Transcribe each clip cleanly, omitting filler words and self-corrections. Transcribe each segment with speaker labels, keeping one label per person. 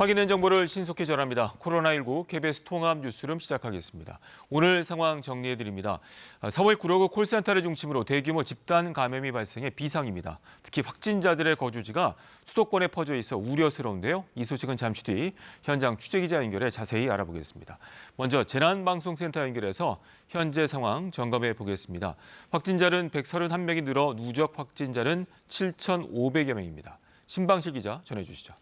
Speaker 1: 확인된 정보를 신속히 전합니다. 코로나19 KBS 통합 뉴스룸 시작하겠습니다. 오늘 상황 정리해드립니다. 서울 구로구 콜센터를 중심으로 대규모 집단 감염이 발생해 비상입니다. 특히 확진자들의 거주지가 수도권에 퍼져 있어 우려스러운데요. 이 소식은 잠시 뒤 현장 취재기자 연결해 자세히 알아보겠습니다. 먼저 재난방송센터 연결해서 현재 상황 점검해 보겠습니다. 확진자는 131명이 늘어 누적 확진자는 7,500여 명입니다. 신방실 기자 전해주시죠.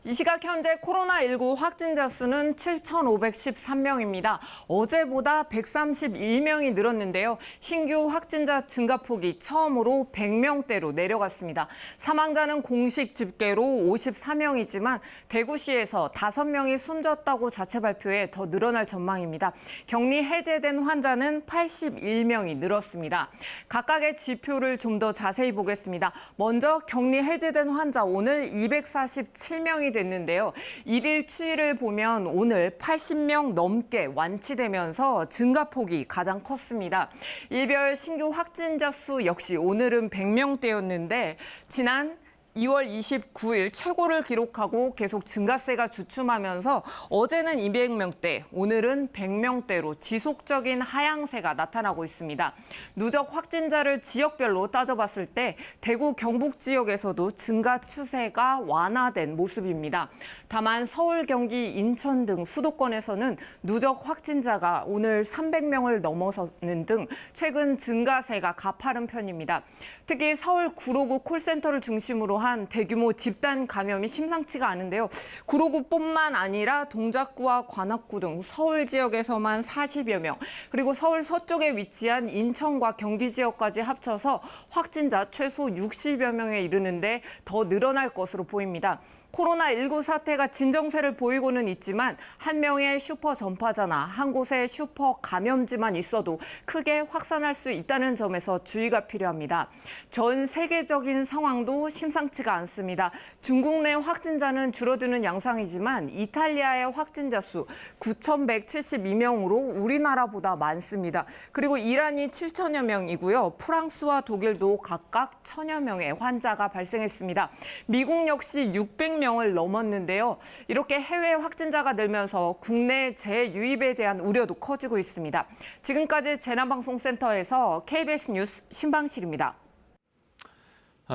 Speaker 2: 이 시각 현재 코로나19 확진자 수는 7,513명입니다. 어제보다 131명이 늘었는데요. 신규 확진자 증가폭이 처음으로 100명대로 내려갔습니다. 사망자는 공식 집계로 54명이지만 대구시에서 5명이 숨졌다고 자체 발표해 더 늘어날 전망입니다. 격리 해제된 환자는 81명이 늘었습니다. 각각의 지표를 좀 더 자세히 보겠습니다. 먼저 격리 해제된 환자 오늘 247명이 됐는데요. 일일 추이를 보면 오늘 80명 넘게 완치되면서 증가폭이 가장 컸습니다. 일별 신규 확진자 수 역시 오늘은 100명대였는데 지난 2월 29일 최고를 기록하고 계속 증가세가 주춤하면서 어제는 200명대, 오늘은 100명대로 지속적인 하향세가 나타나고 있습니다. 누적 확진자를 지역별로 따져봤을 때 대구 경북 지역에서도 증가 추세가 완화된 모습입니다. 다만 서울, 경기, 인천 등 수도권에서는 누적 확진자가 오늘 300명을 넘어서는 등 최근 증가세가 가파른 편입니다. 특히 서울 구로구 콜센터를 중심으로 한 대규모 집단 감염이 심상치가 않은데요. 구로구뿐만 아니라 동작구와 관악구 등 서울 지역에서만 40여 명, 그리고 서울 서쪽에 위치한 인천과 경기 지역까지 합쳐서 확진자 최소 60여 명에 이르는데 더 늘어날 것으로 보입니다. 코로나19 사태가 진정세를 보이고는 있지만 한 명의 슈퍼 전파자나 한 곳의 슈퍼 감염지만 있어도 크게 확산할 수 있다는 점에서 주의가 필요합니다. 전 세계적인 상황도 심상치가 않습니다. 중국 내 확진자는 줄어드는 양상이지만 이탈리아의 확진자 수 9,172명으로 우리나라보다 많습니다. 그리고 이란이 7천여 명이고요. 프랑스와 독일도 각각 1,000여 명의 환자가 발생했습니다. 미국 역시 600명을 넘었는데요. 이렇게 해외 확진자가 늘면서 국내 재유입에 대한 우려도 커지고 있습니다. 지금까지 재난방송센터에서 KBS 뉴스 신방실입니다.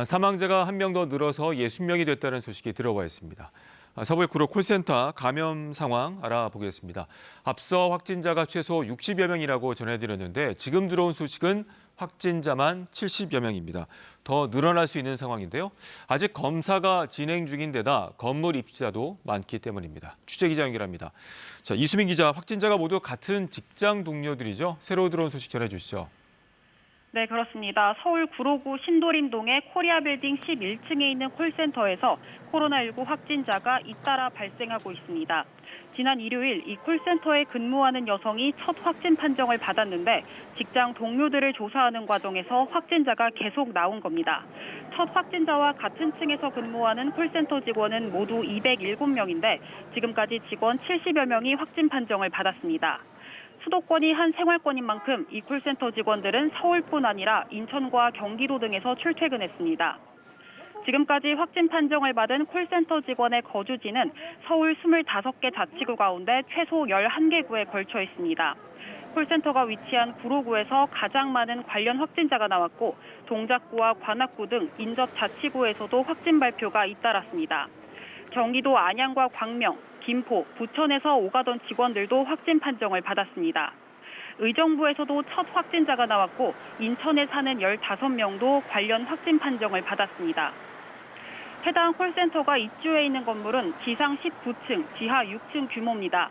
Speaker 1: 사망자가 한 명 더 늘어서 60명이 됐다는 소식이 들어와 있습니다. 서울 구로 콜센터 감염 상황 알아보겠습니다. 앞서 확진자가 최소 60여 명이라고 전해드렸는데 지금 들어온 소식은 확진자만 70여 명입니다. 더 늘어날 수 있는 상황인데요. 아직 검사가 진행 중인 데다 건물 입주자도 많기 때문입니다. 취재기자 연결합니다. 자, 이수민 기자, 확진자가 모두 같은 직장 동료들이죠. 새로 들어온 소식 전해주시죠.
Speaker 3: 네, 그렇습니다. 서울 구로구 신도림동의 코리아빌딩 11층에 있는 콜센터에서 코로나19 확진자가 잇따라 발생하고 있습니다. 지난 일요일 이 콜센터에 근무하는 여성이 첫 확진 판정을 받았는데 직장 동료들을 조사하는 과정에서 확진자가 계속 나온 겁니다. 첫 확진자와 같은 층에서 근무하는 콜센터 직원은 모두 207명인데 지금까지 직원 70여 명이 확진 판정을 받았습니다. 수도권이 한 생활권인 만큼 이 콜센터 직원들은 서울뿐 아니라 인천과 경기도 등에서 출퇴근했습니다. 지금까지 확진 판정을 받은 콜센터 직원의 거주지는 서울 25개 자치구 가운데 최소 11개 구에 걸쳐 있습니다. 콜센터가 위치한 구로구에서 가장 많은 관련 확진자가 나왔고 동작구와 관악구 등 인접 자치구에서도 확진 발표가 잇따랐습니다. 경기도 안양과 광명, 김포, 부천에서 오가던 직원들도 확진 판정을 받았습니다. 의정부에서도 첫 확진자가 나왔고 인천에 사는 15명도 관련 확진 판정을 받았습니다. 해당 콜센터가 입주해 있는 건물은 지상 19층, 지하 6층 규모입니다.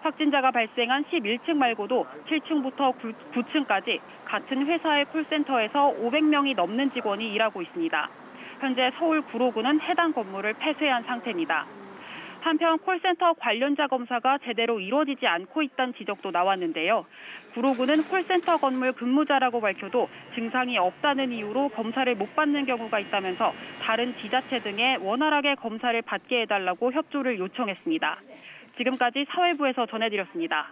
Speaker 3: 확진자가 발생한 11층 말고도 7층부터 9층까지 같은 회사의 콜센터에서 500명이 넘는 직원이 일하고 있습니다. 현재 서울 구로구는 해당 건물을 폐쇄한 상태입니다. 한편 콜센터 관련자 검사가 제대로 이루어지지 않고 있다는 지적도 나왔는데요. 구로구는 콜센터 건물 근무자라고 밝혀도 증상이 없다는 이유로 검사를 못 받는 경우가 있다면서 다른 지자체 등에 원활하게 검사를 받게 해달라고 협조를 요청했습니다. 지금까지 사회부에서 전해드렸습니다.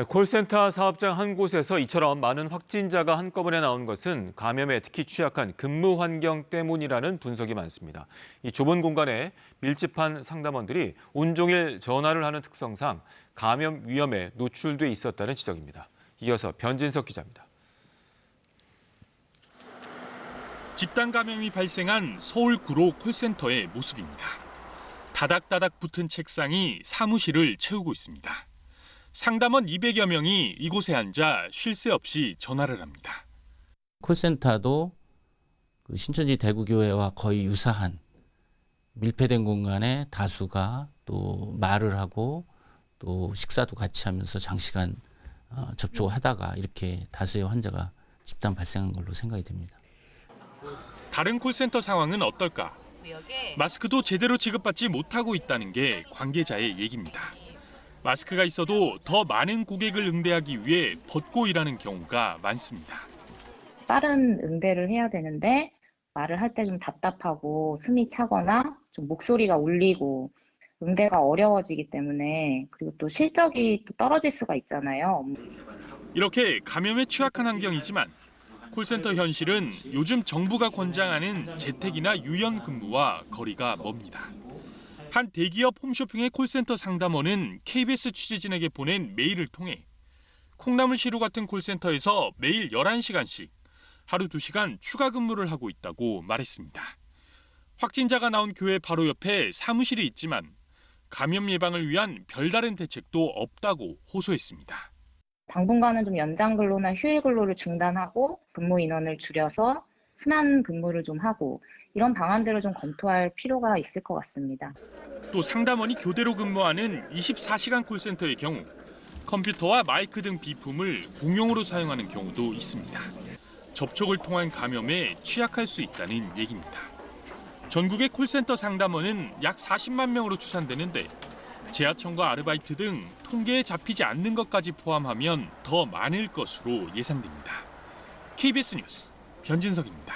Speaker 1: 콜센터 사업장 한 곳에서 이처럼 많은 확진자가 한꺼번에 나온 것은 감염에 특히 취약한 근무 환경 때문이라는 분석이 많습니다. 이 좁은 공간에 밀집한 상담원들이 온종일 전화를 하는 특성상 감염 위험에 노출돼 있었다는 지적입니다. 이어서 변진석 기자입니다.
Speaker 4: 집단 감염이 발생한 서울 구로 콜센터의 모습입니다. 다닥다닥 붙은 책상이 사무실을 채우고 있습니다. 상담원 200여 명이 이곳에 앉아 쉴 새 없이 전화를 합니다.
Speaker 5: 콜센터도 그 신천지 대구교회와 거의 유사한 밀폐된 공간에 다수가 또 말을 하고 또 식사도 같이 하면서 장시간 접촉하다가 이렇게 다수의 환자가 집단 발생한 걸로 생각이 됩니다.
Speaker 4: 다른 콜센터 상황은 어떨까? 마스크도 제대로 지급받지 못하고 있다는 게 관계자의 얘기입니다. 마스크가 있어도 더 많은 고객을 응대하기 위해 벗고 일하는 경우가 많습니다.
Speaker 6: 빠른 응대를 해야 되는데 말을 할 때 좀 답답하고 숨이 차거나 좀 목소리가 울리고 응대가 어려워지기 때문에 그리고 또 실적이 또 떨어질 수가 있잖아요.
Speaker 4: 이렇게 감염에 취약한 환경이지만 콜센터 현실은 요즘 정부가 권장하는 재택이나 유연 근무와 거리가 멉니다. 한 대기업 홈쇼핑의 콜센터 상담원은 KBS 취재진에게 보낸 메일을 통해 콩나물시루 같은 콜센터에서 매일 11시간씩 하루 2시간 추가 근무를 하고 있다고 말했습니다. 확진자가 나온 교회 바로 옆에 사무실이 있지만 감염 예방을 위한 별다른 대책도 없다고 호소했습니다.
Speaker 6: 당분간은 좀 연장 근로나 휴일 근로를 중단하고 근무 인원을 줄여서 순환 근무를 좀 하고 이런 방안들을 좀 검토할 필요가 있을 것 같습니다.
Speaker 4: 또 상담원이 교대로 근무하는 24시간 콜센터의 경우 컴퓨터와 마이크 등 비품을 공용으로 사용하는 경우도 있습니다. 접촉을 통한 감염에 취약할 수 있다는 얘기입니다. 전국의 콜센터 상담원은 약 40만 명으로 추산되는데 재하청과 아르바이트 등 통계에 잡히지 않는 것까지 포함하면 더 많을 것으로 예상됩니다. KBS 뉴스 변진석입니다.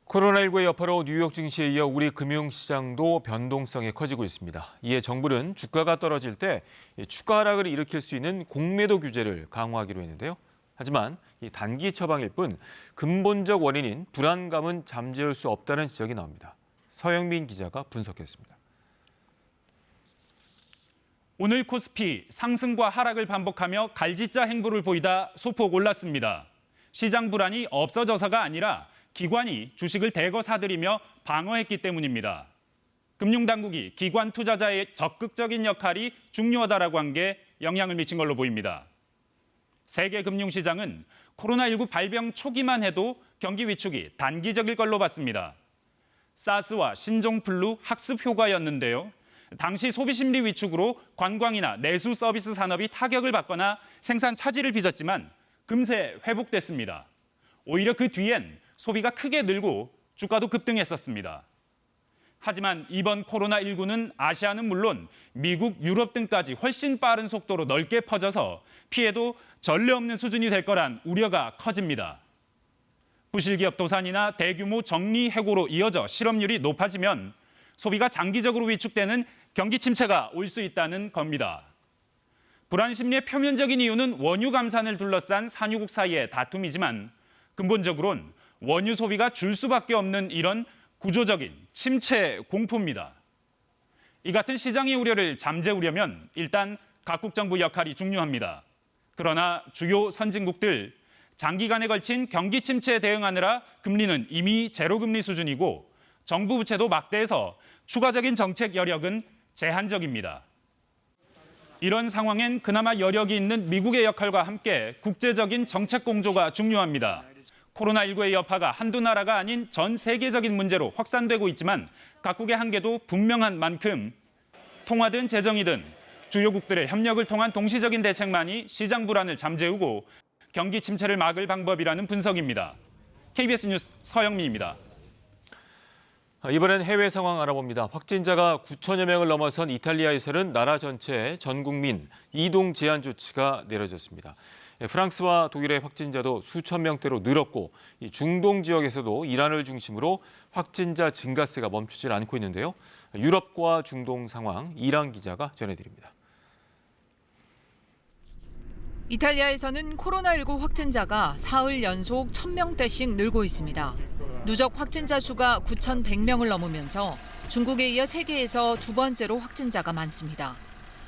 Speaker 1: 코로나19의 여파로 뉴욕 증시에 이어 우리 금융시장도 변동성이 커지고 있습니다. 이에 정부는 주가가 떨어질 때 추가 하락을 일으킬 수 있는 공매도 규제를 강화하기로 했는데요. 하지만 이 단기 처방일 뿐 근본적 원인인 불안감은 잠재울 수 없다는 지적이 나옵니다. 서영민 기자가 분석했습니다.
Speaker 7: 오늘 코스피 상승과 하락을 반복하며 갈지자 행보를 보이다 소폭 올랐습니다. 시장 불안이 없어져서가 아니라 기관이 주식을 대거 사들이며 방어했기 때문입니다. 금융당국이 기관 투자자의 적극적인 역할이 중요하다라고 한 게 영향을 미친 걸로 보입니다. 세계 금융시장은 코로나19 발병 초기만 해도 경기 위축이 단기적일 걸로 봤습니다. 사스와 신종플루 학습 효과였는데요. 당시 소비심리 위축으로 관광이나 내수 서비스 산업이 타격을 받거나 생산 차질을 빚었지만 금세 회복됐습니다. 오히려 그 뒤엔 소비가 크게 늘고 주가도 급등했었습니다. 하지만 이번 코로나19는 아시아는 물론 미국, 유럽 등까지 훨씬 빠른 속도로 넓게 퍼져서 피해도 전례 없는 수준이 될 거란 우려가 커집니다. 부실기업 도산이나 대규모 정리 해고로 이어져 실업률이 높아지면 소비가 장기적으로 위축되는 경기 침체가 올 수 있다는 겁니다. 불안 심리의 표면적인 이유는 원유 감산을 둘러싼 산유국 사이의 다툼이지만 근본적으로는 원유 소비가 줄 수밖에 없는 이런 구조적인 침체 공포입니다. 이 같은 시장의 우려를 잠재우려면 일단 각국 정부 역할이 중요합니다. 그러나 주요 선진국들 장기간에 걸친 경기 침체에 대응하느라 금리는 이미 제로금리 수준이고 정부 부채도 막대해서 추가적인 정책 여력은 제한적입니다. 이런 상황엔 그나마 여력이 있는 미국의 역할과 함께 국제적인 정책 공조가 중요합니다. 코로나19의 여파가 한두 나라가 아닌 전 세계적인 문제로 확산되고 있지만 각국의 한계도 분명한 만큼 통화든 재정이든 주요국들의 협력을 통한 동시적인 대책만이 시장 불안을 잠재우고 경기 침체를 막을 방법이라는 분석입니다. KBS 뉴스 서영민입니다.
Speaker 1: 이번엔 해외 상황 알아봅니다. 확진자가 9천여 명을 넘어선 이탈리아에서는 나라 전체에 전 국민 이동 제한 조치가 내려졌습니다. 프랑스와 독일의 확진자도 수천 명대로 늘었고 중동 지역에서도 이란을 중심으로 확진자 증가세가 멈추질 않고 있는데요. 유럽과 중동 상황 이란 기자가 전해드립니다.
Speaker 8: 이탈리아에서는 코로나19 확진자가 사흘 연속 1,000명대씩 늘고 있습니다. 누적 확진자 수가 9,100명을 넘으면서 중국에 이어 세계에서 두 번째로 확진자가 많습니다.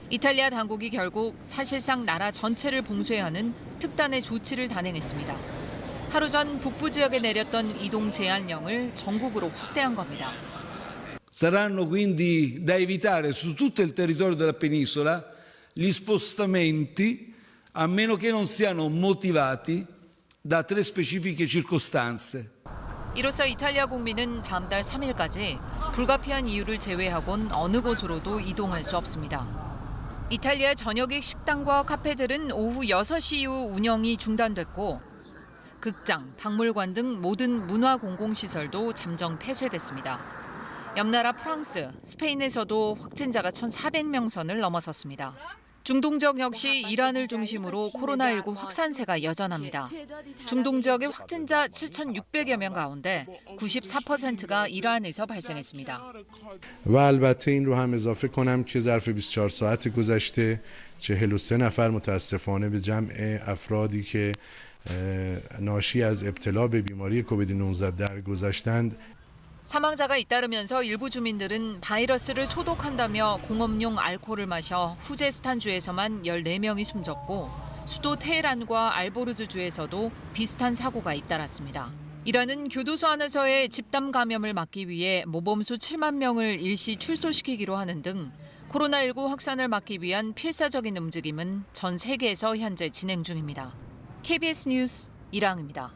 Speaker 8: 이탈리아 당국이 결국 사실상 나라 전체를 봉쇄하는 특단의 조치를 단행했습니다. 하루 전 북부 지역에 내렸던 이동 제한령을 전국으로 확대한 겁니다.
Speaker 9: Saranno quindi da evitare su tutto il territorio della penisola gli spostamenti a meno che non siano motivati da tre specifiche circostanze.
Speaker 8: 이로써 이탈리아 국민은 다음 달 3일까지 불가피한 이유를 제외하곤 어느 곳으로도 이동할 수 없습니다. 이탈리아 저녁의 식당과 카페들은 오후 6시 이후 운영이 중단됐고 극장, 박물관 등 모든 문화 공공시설도 잠정 폐쇄됐습니다. 옆 나라 프랑스, 스페인에서도 확진자가 1,400명 선을 넘어섰습니다. 중동 지역 역시 이란을 중심으로 코로나19 확산세가 여전합니다. 중동 지역의 확진자 7,600여 명 가운데 94%가 이란에서 발생했습니다.
Speaker 10: و البته این رو هم اضافه کنم که ظرف 24 ساعت گذشته 43 نفر متاسفانه به جمع افرادی که ناشی از ابتلا به بیماری کووید 19 درگذشتند
Speaker 8: 사망자가 잇따르면서 일부 주민들은 바이러스를 소독한다며 공업용 알코올을 마셔 후제스탄주에서만 14명이 숨졌고 수도 테헤란과 알보르즈주에서도 비슷한 사고가 잇따랐습니다. 이란은 교도소 안에서의 집단 감염을 막기 위해 모범수 7만 명을 일시 출소시키기로 하는 등 코로나19 확산을 막기 위한 필사적인 움직임은 전 세계에서 현재 진행 중입니다. KBS 뉴스 이랑입니다.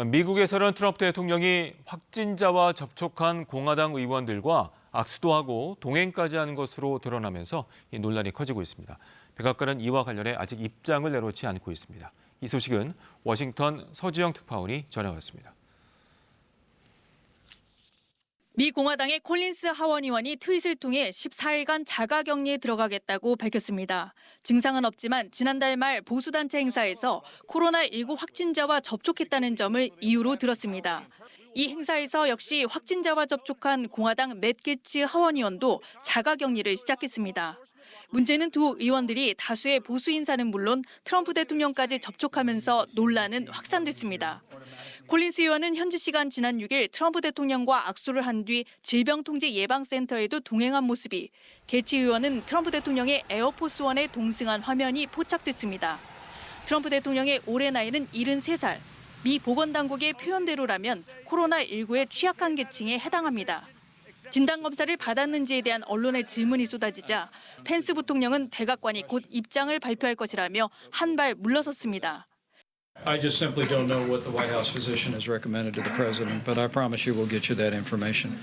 Speaker 1: 미국에서는 트럼프 대통령이 확진자와 접촉한 공화당 의원들과 악수도 하고 동행까지 한 것으로 드러나면서 이 논란이 커지고 있습니다. 백악관은 이와 관련해 아직 입장을 내놓지 않고 있습니다. 이 소식은 워싱턴 서지영 특파원이 전해왔습니다.
Speaker 11: 미 공화당의 콜린스 하원 의원이 트윗을 통해 14일간 자가격리에 들어가겠다고 밝혔습니다. 증상은 없지만 지난달 말 보수단체 행사에서 코로나19 확진자와 접촉했다는 점을 이유로 들었습니다. 이 행사에서 역시 확진자와 접촉한 공화당 맷 게츠 하원 의원도 자가격리를 시작했습니다. 문제는 두 의원들이 다수의 보수 인사는 물론 트럼프 대통령까지 접촉하면서 논란은 확산됐습니다. 콜린스 의원은 현지 시간 지난 6일 트럼프 대통령과 악수를 한 뒤 질병통제예방센터에도 동행한 모습이, 게츠 의원은 트럼프 대통령의 에어포스원에 동승한 화면이 포착됐습니다. 트럼프 대통령의 올해 나이는 73살, 미 보건당국의 표현대로라면 코로나19의 취약한 계층에 해당합니다. 진단검사를 받았는지에 대한 언론의 질문이 쏟아지자 펜스 부통령은 백악관이 곧 입장을 발표할 것이라며 한 발 물러섰습니다.
Speaker 12: I just simply don't know what the White House physician has recommended to the president, but I promise you we'll get you that information.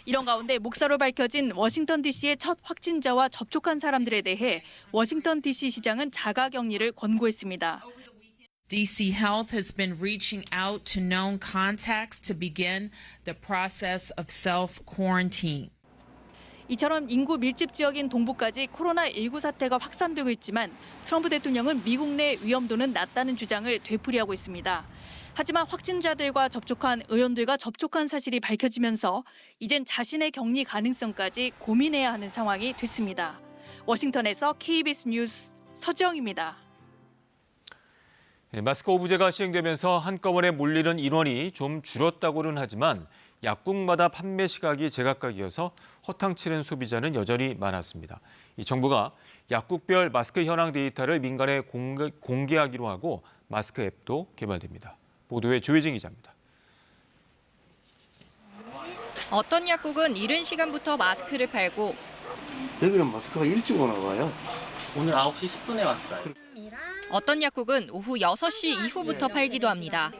Speaker 11: 이런 가운데 목사로 밝혀진 워싱턴 DC의 첫 확진자와 접촉한 사람들에 대해 워싱턴 DC 시장은 자가격리를 권고했습니다.
Speaker 13: DC Health has been reaching out to known contacts to begin the process of self-quarantine.
Speaker 11: 이처럼 인구 밀집 지역인 동부까지 코로나19 사태가 확산되고 있지만 트럼프 대통령은 미국 내 위험도는 낮다는 주장을 되풀이하고 있습니다. 하지만 확진자들과 접촉한 의원들과 접촉한 사실이 밝혀지면서 이젠 자신의 격리 가능성까지 고민해야 하는 상황이 됐습니다. 워싱턴에서 KBS 뉴스 서지영입니다.
Speaker 1: 마스크 오브제가 시행되면서 한꺼번에 몰리는 인원이 좀 줄었다고는 하지만 약국마다 판매 시각이 제각각이어서 허탕치는 소비자는 여전히 많았습니다. 이 정부가 약국별 마스크 현황 데이터를 민간에 공개하기로 하고 마스크 앱도 개발됩니다. 보도에 조혜진 기자입니다.
Speaker 14: 어떤 약국은 이른 시간부터 마스크를 팔고
Speaker 15: 여기는 마스크가 일찍 오나 봐요.
Speaker 16: 오늘 9시 10분에 왔어요.
Speaker 14: 어떤 약국은 오후 6시 이후부터 팔기도 합니다.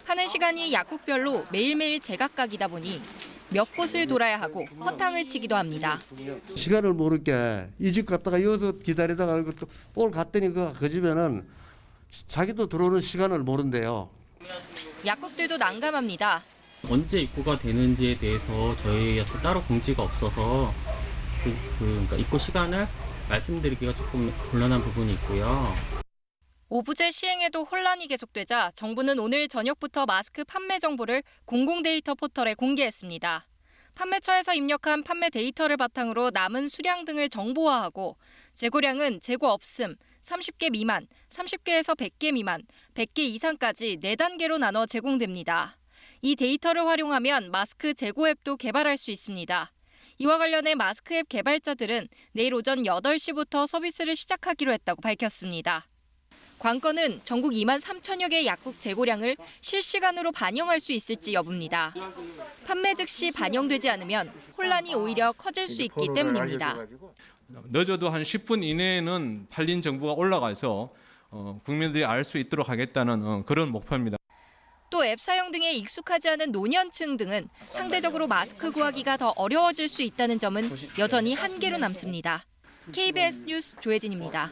Speaker 14: 파는 시간이 약국별로 매일매일 제각각이다 보니 몇 곳을 돌아야 하고 허탕을 치기도 합니다.
Speaker 17: 시간을 모르게 이 집 갔다가 여기서 기다리다가 또 오늘 갔더니 그 집에는 자기도 들어오는 시간을 모른대요.
Speaker 14: 약국들도 난감합니다.
Speaker 16: 언제 입고가 되는지에 대해서 저희한테 따로 공지가 없어서 그러니까 입고 시간을 말씀드리기가 조금 곤란한 부분이 있고요.
Speaker 14: 오브제 시행에도 혼란이 계속되자 정부는 오늘 저녁부터 마스크 판매 정보를 공공 데이터 포털에 공개했습니다. 판매처에서 입력한 판매 데이터를 바탕으로 남은 수량 등을 정보화하고 재고량은 재고 없음, 30개 미만, 30개에서 100개 미만, 100개 이상까지 4단계로 나눠 제공됩니다. 이 데이터를 활용하면 마스크 재고 앱도 개발할 수 있습니다. 이와 관련해 마스크 앱 개발자들은 내일 오전 8시부터 서비스를 시작하기로 했다고 밝혔습니다. 관건은 전국 2만 3천여 개 약국 재고량을 실시간으로 반영할 수 있을지 여부입니다. 판매 즉시 반영되지 않으면 혼란이 오히려 커질 수 있기 때문입니다.
Speaker 18: 늦어도 한 10분 이내에는 팔린 정보가 올라가서 국민들이 알 수 있도록 하겠다는 그런 목표입니다.
Speaker 14: 또 앱 사용 등에 익숙하지 않은 노년층 등은 상대적으로 마스크 구하기가 더 어려워질 수 있다는 점은 여전히 한계로 남습니다. KBS 뉴스 조혜진입니다.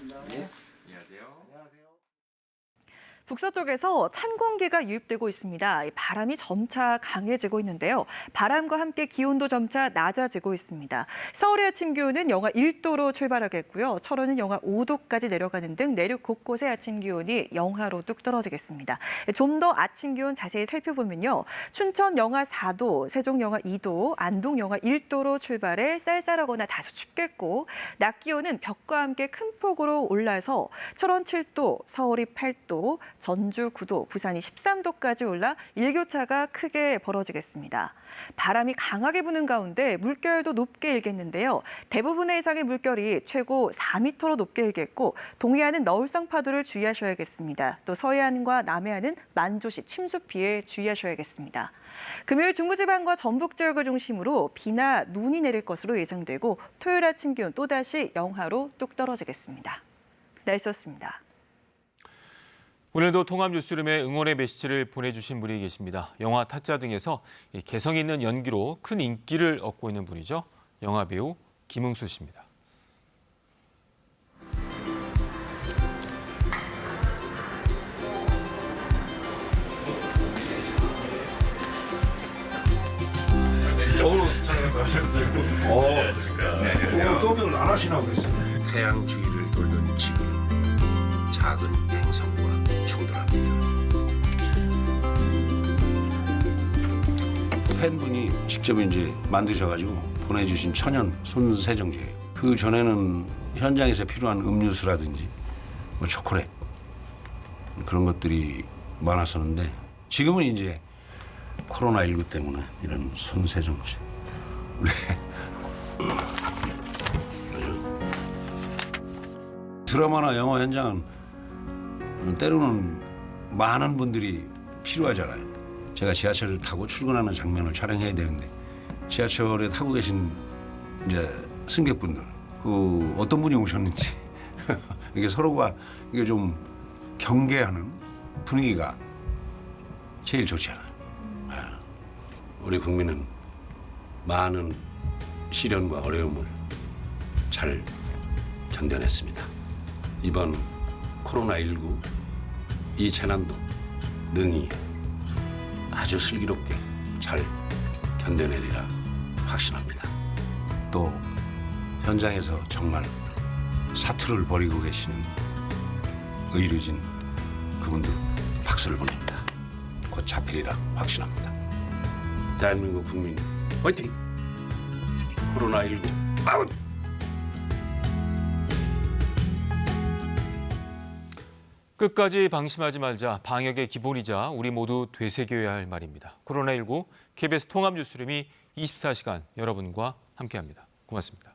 Speaker 19: 북서쪽에서 찬 공기가 유입되고 있습니다. 바람이 점차 강해지고 있는데요. 바람과 함께 기온도 점차 낮아지고 있습니다. 서울의 아침 기온은 영하 1도로 출발하겠고요. 철원은 영하 5도까지 내려가는 등 내륙 곳곳의 아침 기온이 영하로 뚝 떨어지겠습니다. 좀 더 아침 기온 자세히 살펴보면요. 춘천 영하 4도, 세종 영하 2도, 안동 영하 1도로 출발해 쌀쌀하거나 다소 춥겠고 낮 기온은 벽과 함께 큰 폭으로 올라서 철원 7도, 서울이 8도, 전주 9도, 부산이 13도까지 올라 일교차가 크게 벌어지겠습니다. 바람이 강하게 부는 가운데 물결도 높게 일겠는데요. 대부분의 해상의 물결이 최고 4m로 높게 일겠고 동해안은 너울성 파도를 주의하셔야겠습니다. 또 서해안과 남해안은 만조시 침수 피해 주의하셔야겠습니다. 금요일 중부지방과 전북 지역을 중심으로 비나 눈이 내릴 것으로 예상되고 토요일 아침 기온 또다시 영하로 뚝 떨어지겠습니다. 날씨였습니다.
Speaker 1: 오늘도 통합 뉴스룸에 응원의 메시지를 보내주신 분이 계십니다. 영화 타짜 등에서 개성 있는 연기로 큰 인기를 얻고 있는 분이죠. 영화배우 김응수 씨입니다.
Speaker 20: 오늘 촬영을 가셔가지고 오늘 더빙을 안 하시나 그랬어요.
Speaker 21: 태양 주위를 돌던 지구는 작은 행성과 충돌합니다. 팬분이 직접 이제 만드셔가지고 보내주신 천연 손세정제예요. 그 전에는 현장에서 필요한 음료수라든지 뭐 초콜릿 그런 것들이 많았었는데 지금은 이제 코로나19 때문에 이런 손세정제. 드라마나 영화 현장은 때로는 많은 분들이 필요하잖아요. 제가 지하철을 타고 출근하는 장면을 촬영해야 되는데 지하철에 타고 계신 이제 승객분들 그 어떤 분이 오셨는지 이게 서로가 이게 좀 경계하는 분위기가 제일 좋잖아요. 우리 국민은 많은 시련과 어려움을 잘 견뎌냈습니다. 이번 코로나19 이 재난도 능히 아주 슬기롭게 잘 견뎌내리라 확신합니다. 또 현장에서 정말 사투를 벌이고 계시는 의료진 그분들 박수를 보냅니다. 곧 잡히리라 확신합니다. 대한민국 국민 화이팅! 코로나19 아웃!
Speaker 1: 끝까지 방심하지 말자. 방역의 기본이자 우리 모두 되새겨야 할 말입니다. 코로나19 KBS 통합 뉴스룸이 24시간 여러분과 함께합니다. 고맙습니다.